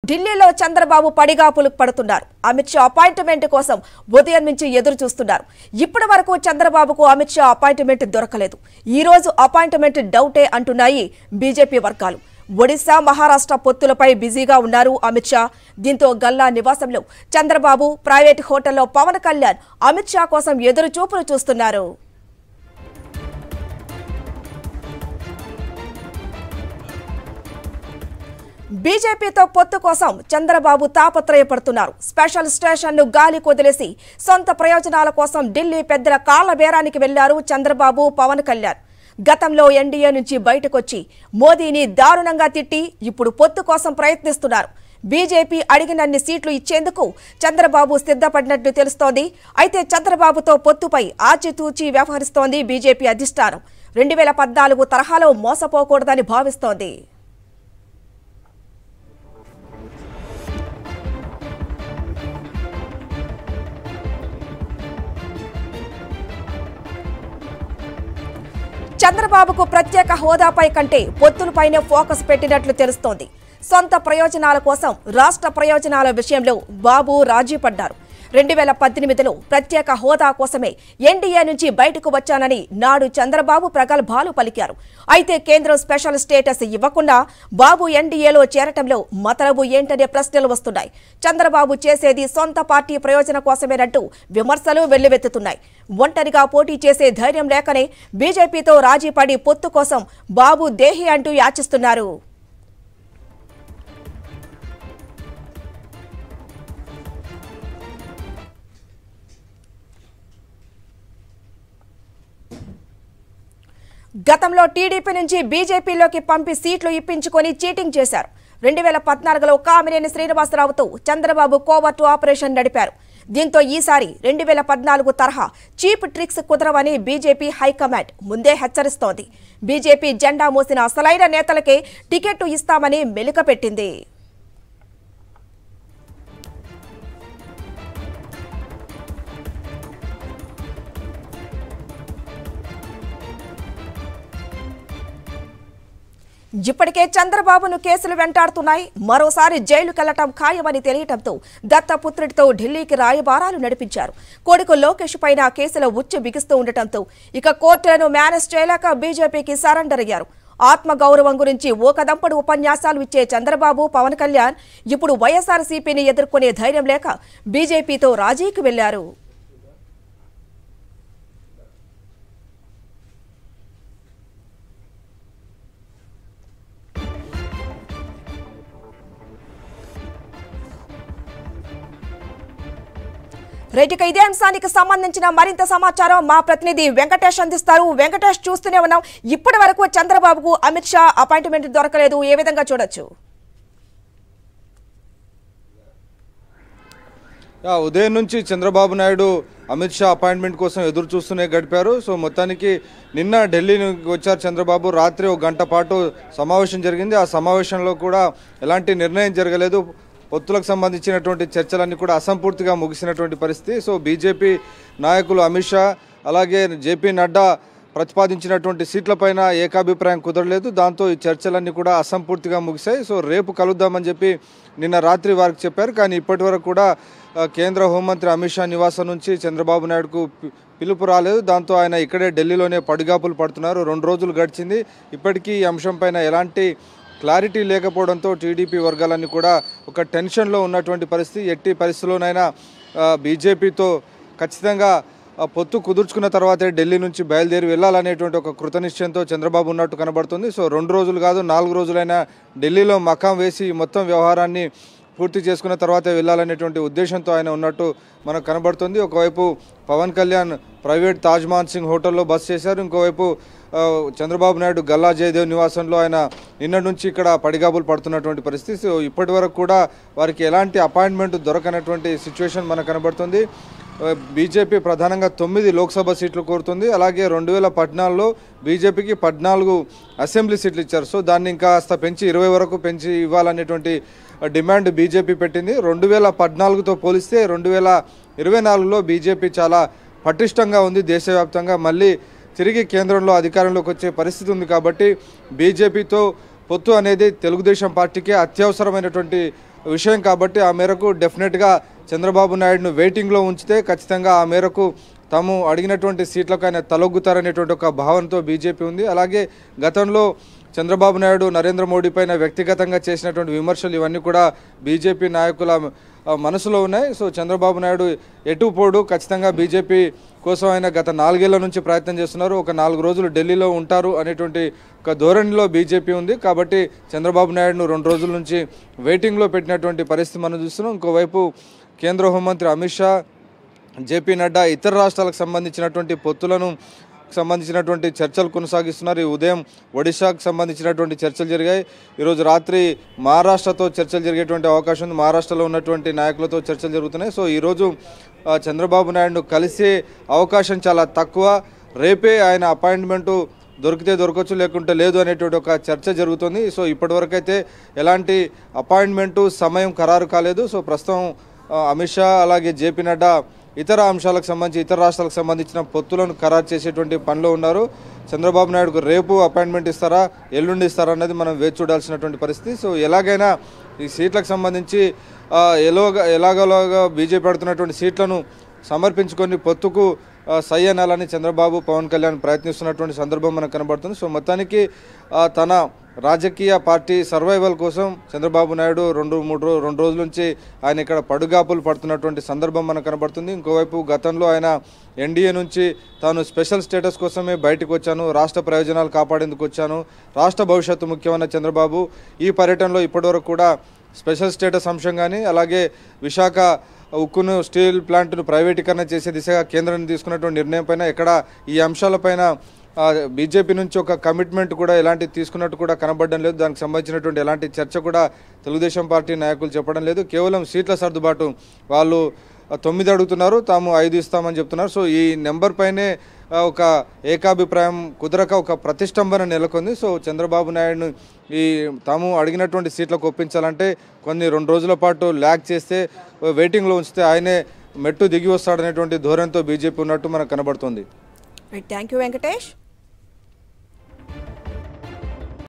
ఢిల్లీలో చంద్రబాబు పడిగాపులకు పడుతున్నారు. అమిత్ షా అపాయింట్మెంట్ కోసం ఉదయం నుంచి ఎదురు చూస్తున్నారు. ఇప్పటి వరకు చంద్రబాబుకు అమిత్ షా అపాయింట్మెంట్ దొరకలేదు. ఈ రోజు అపాయింట్మెంట్ డౌటే అంటున్నాయి బీజేపీ వర్గాలు. ఒడిశా, మహారాష్ట్ర పొత్తులపై బిజీగా ఉన్నారు అమిత్ షా. దీంతో గల్లా నివాసంలో చంద్రబాబు, ప్రైవేట్ హోటల్లో పవన్ కళ్యాణ్ అమిత్ షా కోసం ఎదురు చూపులు చూస్తున్నారు. బీజేపీతో పొత్తు కోసం చంద్రబాబు తాపత్రయపడుతున్నారు. స్పెషల్ స్టేషన్ను గాలి కొదిలేసి సొంత ప్రయోజనాల కోసం ఢిల్లీ పెద్దల కాళ్ల బేరానికి వెళ్లారు చంద్రబాబు, పవన్ కళ్యాణ్. గతంలో ఎన్డీఏ నుంచి బయటకొచ్చి మోదీని దారుణంగా తిట్టి ఇప్పుడు పొత్తు కోసం ప్రయత్నిస్తున్నారు. బీజేపీ అడిగినన్ని సీట్లు ఇచ్చేందుకు చంద్రబాబు సిద్ధపడినట్టు తెలుస్తోంది. అయితే చంద్రబాబుతో పొత్తుపై ఆచితూచి వ్యవహరిస్తోంది బీజేపీ అధిష్టానం. 2014 తరహాలో మోసపోకూడదని భావిస్తోంది. చంద్రబాబుకు ప్రత్యేక హోదాపై కంటే పొత్తులపైనే ఫోకస్ పెట్టినట్లు తెలుస్తోంది. సొంత ప్రయోజనాల కోసం రాష్ట్ర ప్రయోజనాల విషయంలో బాబు రాజీ పడ్డారు. 2018లో ప్రత్యేక హోదా కోసమే ఎన్డీఏ నుంచి బయటకు వచ్చానని నాడు చంద్రబాబు ప్రగల్భాలు పలికారు. అయితే కేంద్రం స్పెషల్ స్టేటస్ ఇవ్వకుండా బాబు ఎన్డీఏలో చేరటంలో మతలబు ఏంటనే ప్రశ్నలు వస్తున్నాయి. చంద్రబాబు చేసేది సొంత పార్టీ ప్రయోజనం కోసమేనంటూ విమర్శలు వెల్లువెత్తుతున్నాయి. ఒంటరిగా పోటీ చేసే ధైర్యం లేకనే బీజేపీతో రాజీ పడి పొత్తు కోసం బాబు దేహి అంటూ యాచిస్తున్నారు. గతంలో టీడీపీ నుంచి బీజేపీలోకి పంపి సీట్లు ఇప్పించుకొని చీటింగ్ చేశారు. 2014లో కామినేని శ్రీనివాసరావుతో చంద్రబాబు కోవర్టు ఆపరేషన్ నడిపారు. దీంతో ఈసారి 2014 తరహా చీప్ ట్రిక్స్ కుదరవని బీజేపీ హైకమాండ్ ముందే హెచ్చరిస్తోంది. బీజేపీ జెండా మోసిన అసలైన నేతలకే టికెట్ ఇస్తామని మెలికపెట్టింది. ఇప్పటికే చంద్రబాబును కేసులు వెంటాడుతున్నాయి. మరోసారి జైలుకెళ్లటం ఖాయమని తెలియటంతో దత్తపుత్రుడితో ఢిల్లీకి రాయబారాలు నడిపించారు. కొడుకు లోకేష్ పైన కేసుల ఉచ్చు బిగిస్తూ ఉండటంతో ఇక కోర్టులను మేనేజ్ చేయలేక బీజేపీకి సరెండర్ అయ్యారు. ఆత్మగౌరవం గురించి ఓకదంపడు ఉపన్యాసాలు ఇచ్చే చంద్రబాబు, పవన్ కళ్యాణ్ ఇప్పుడు వైఎస్ఆర్సీపీని ఎదుర్కొనే ధైర్యం లేక బీజేపీతో రాజీకి వెళ్లారు. రైట్గా ఇదే అంశానికి సంబంధించిన మరింత సమాచారం మా ప్రతినిధి వెంకటేష్ అందిస్తారు. వెంకటేష్, చూస్తూనే ఉన్నాం, ఇప్పటి వరకు చంద్రబాబుకు అమిత్ షా అపాయింట్మెంట్ దొరకలేదు. ఏ విధంగా చూడొచ్చు? ఉదయం నుంచి చంద్రబాబు నాయుడు అమిత్ షా అపాయింట్మెంట్ కోసం ఎదురు చూస్తూనే గడిపారు. సో మొత్తానికి నిన్న ఢిల్లీ వచ్చారు చంద్రబాబు. రాత్రి 1 గంట పాటు సమావేశం జరిగింది. ఆ సమావేశంలో కూడా ఎలాంటి నిర్ణయం జరగలేదు. పొత్తులకు సంబంధించినటువంటి చర్చలన్నీ కూడా అసంపూర్తిగా ముగిసినటువంటి పరిస్థితి. సో బీజేపీ నాయకులు అమిత్ షా అలాగే జేపీ నడ్డా ప్రతిపాదించినటువంటి సీట్లపైన ఏకాభిప్రాయం కుదరలేదు. దాంతో ఈ చర్చలన్నీ కూడా అసంపూర్తిగా ముగిశాయి. సో రేపు కలుద్దామని చెప్పి నిన్న రాత్రి వారికి చెప్పారు. కానీ ఇప్పటి వరకు కూడా కేంద్ర హోంమంత్రి అమిత్ షా నివాసం నుంచి చంద్రబాబు నాయుడుకు పిలుపు రాలేదు. దాంతో ఆయన ఇక్కడే ఢిల్లీలోనే పడిగాపులు పడుతున్నారు. 2 రోజులు గడిచింది. ఇప్పటికీ ఈ అంశంపైన ఎలాంటి క్లారిటీ లేకపోవడంతో టీడీపీ వర్గాలన్నీ కూడా ఒక టెన్షన్లో ఉన్నటువంటి పరిస్థితి. ఎట్టి పరిస్థితుల్లోనైనా బీజేపీతో ఖచ్చితంగా పొత్తు కుదుర్చుకున్న తర్వాతే ఢిల్లీ నుంచి బయలుదేరి వెళ్ళాలనేటువంటి ఒక కృతనిశ్చయంతో చంద్రబాబు ఉన్నట్టు కనబడుతుంది. సో 2 రోజులు కాదు 4 రోజులైనా ఢిల్లీలో మకాం వేసి మొత్తం వ్యవహారాన్ని పూర్తి చేసుకున్న తర్వాతే వెళ్ళాలనేటువంటి ఉద్దేశంతో ఆయన ఉన్నట్టు మనకు కనబడుతుంది. ఒకవైపు పవన్ కళ్యాణ్ ప్రైవేట్ తాజ్ మాన్సింగ్ హోటల్లో బస చేశారు. ఇంకోవైపు చంద్రబాబు నాయుడు గల్లా జయదేవ్ నివాసంలో ఆయన నిన్న నుంచి ఇక్కడ పడిగాపులు పడుతున్నటువంటి పరిస్థితి. సో ఇప్పటి వరకు కూడా వారికి ఎలాంటి అపాయింట్మెంట్ దొరకనటువంటి సిచ్యువేషన్ మనకు కనబడుతుంది. బీజేపీ ప్రధానంగా 9 లోక్సభ సీట్లు కోరుతుంది. అలాగే 2014లో బీజేపీకి 14 అసెంబ్లీ సీట్లు ఇచ్చారు. సో దాన్ని ఇంకా కాస్త పెంచి 20 వరకు పెంచి ఇవ్వాలనేటువంటి డిమాండ్ బీజేపీ పెట్టింది. 2014తో పోలిస్తే 2024లో బీజేపీ చాలా పటిష్టంగా ఉంది. దేశవ్యాప్తంగా మళ్ళీ తిరిగి కేంద్రంలో అధికారంలోకి వచ్చే పరిస్థితి ఉంది. కాబట్టి బీజేపీతో పొత్తు అనేది తెలుగుదేశం పార్టీకి అత్యవసరమైనటువంటి విషయం కాబట్టి ఆ మేరకు డెఫినెట్గా చంద్రబాబు నాయుడును వెయిటింగ్లో ఉంచితే ఖచ్చితంగా ఆ మేరకు తాము అడిగినటువంటి సీట్లకు ఆయన తలొగ్గుతారనేటువంటి ఒక భావనతో బీజేపీ ఉంది. అలాగే గతంలో చంద్రబాబు నాయుడు నరేంద్ర మోడీ పైన వ్యక్తిగతంగా చేసినటువంటి విమర్శలు ఇవన్నీ కూడా బీజేపీ నాయకుల మనసులో ఉన్నాయి. సో చంద్రబాబు నాయుడు ఎటు పోడు, ఖచ్చితంగా బీజేపీ కోసం ఆయన గత 4 ఏళ్ల నుంచి ప్రయత్నం చేస్తున్నారు. ఒక 4 రోజులు ఢిల్లీలో ఉంటారు అనేటువంటి ఒక ధోరణిలో బీజేపీ ఉంది. కాబట్టి చంద్రబాబు నాయుడును 2 రోజుల నుంచి వెయిటింగ్లో పెట్టినటువంటి పరిస్థితి మనం చూస్తున్నాం. ఇంకోవైపు కేంద్ర హోంమంత్రి అమిత్ షా, జేపీ నడ్డా ఇతర రాష్ట్రాలకు సంబంధించినటువంటి పొత్తులను సంబంధించినటువంటి చర్చలు కొనసాగిస్తున్నారు. ఈ ఉదయం ఒడిశాకు సంబంధించినటువంటి చర్చలు జరిగాయి. ఈరోజు రాత్రి మహారాష్ట్రతో చర్చలు జరిగేటువంటి అవకాశం ఉంది. మహారాష్ట్రలో ఉన్నటువంటి నాయకులతో చర్చలు జరుగుతున్నాయి. సో ఈరోజు చంద్రబాబు నాయుడును కలిసే అవకాశం చాలా తక్కువ. రేపే ఆయన అపాయింట్మెంటు దొరికితే దొరకవచ్చు, లేకుంటే లేదు అనేటువంటి ఒక చర్చ జరుగుతుంది. సో ఇప్పటివరకు అయితే ఎలాంటి అపాయింట్మెంటు సమయం ఖరారు కాలేదు. సో ప్రస్తుతం అమిత్ షా అలాగే జేపీ నడ్డా ఇతర అంశాలకు సంబంధించి ఇతర రాష్ట్రాలకు సంబంధించిన పొత్తులను ఖరారు చేసేటువంటి పనిలో ఉన్నారు. చంద్రబాబు నాయుడుకు రేపు అపాయింట్మెంట్ ఇస్తారా, ఎల్లుండి ఇస్తారా అన్నది మనం వేచి చూడాల్సినటువంటి పరిస్థితి. సో ఎలాగైనా ఈ సీట్లకు సంబంధించి ఎలాగోలాగా బీజేపీ పడుతున్నటువంటి సీట్లను సమర్పించుకొని పొత్తుకు సై అనాలని చంద్రబాబు, పవన్ కళ్యాణ్ ప్రయత్నిస్తున్నటువంటి సందర్భం మనకు కనబడుతుంది. సో మొత్తానికి తన రాజకీయ పార్టీ సర్వైవల్ కోసం చంద్రబాబు నాయుడు 2 రోజుల నుంచి ఆయన ఇక్కడ పడుగాపులు పడుతున్నటువంటి సందర్భం మనకు కనబడుతుంది. ఇంకోవైపు గతంలో ఆయన ఎన్డీఏ నుంచి తాను స్పెషల్ స్టేటస్ కోసమే బయటకు వచ్చాను, రాష్ట్ర ప్రయోజనాలు కాపాడేందుకు వచ్చాను, రాష్ట్ర భవిష్యత్తు ముఖ్యమన్న చంద్రబాబు ఈ పర్యటనలో ఇప్పటివరకు కూడా స్పెషల్ స్టేటస్ అంశం కానీ అలాగే విశాఖ ఉక్కును, స్టీల్ ప్లాంట్ను ప్రైవేటీకరణ చేసే దిశగా కేంద్రం తీసుకున్నటువంటి నిర్ణయం పైన ఎక్కడ ఈ అంశాలపైన బీజేపీ నుంచి ఒక కమిట్మెంట్ కూడా ఎలాంటి తీసుకున్నట్టు కూడా కనబడడం లేదు. దానికి సంబంధించినటువంటి ఎలాంటి చర్చ కూడా తెలుగుదేశం పార్టీ నాయకులు చెప్పడం లేదు. కేవలం సీట్ల సర్దుబాటు వాళ్ళు 9 అడుగుతున్నారు, తాము 5 ఇస్తామని చెప్తున్నారు. సో ఈ నెంబర్ పైనే ఒక ఏకాభిప్రాయం కుదరక ఒక ప్రతిష్టంభన నెలకొంది. సో చంద్రబాబు నాయుడును ఈ తాము అడిగినటువంటి సీట్లకు ఒప్పించాలంటే కొన్ని 2 రోజుల పాటు ల్యాగ్ చేస్తే, వెయిటింగ్లో ఉంచితే ఆయనే మెట్టు దిగి వస్తాడనేటువంటి ధోరణితో బీజేపీ ఉన్నట్టు మనకు కనబడుతుంది. Thank you Venkatesh.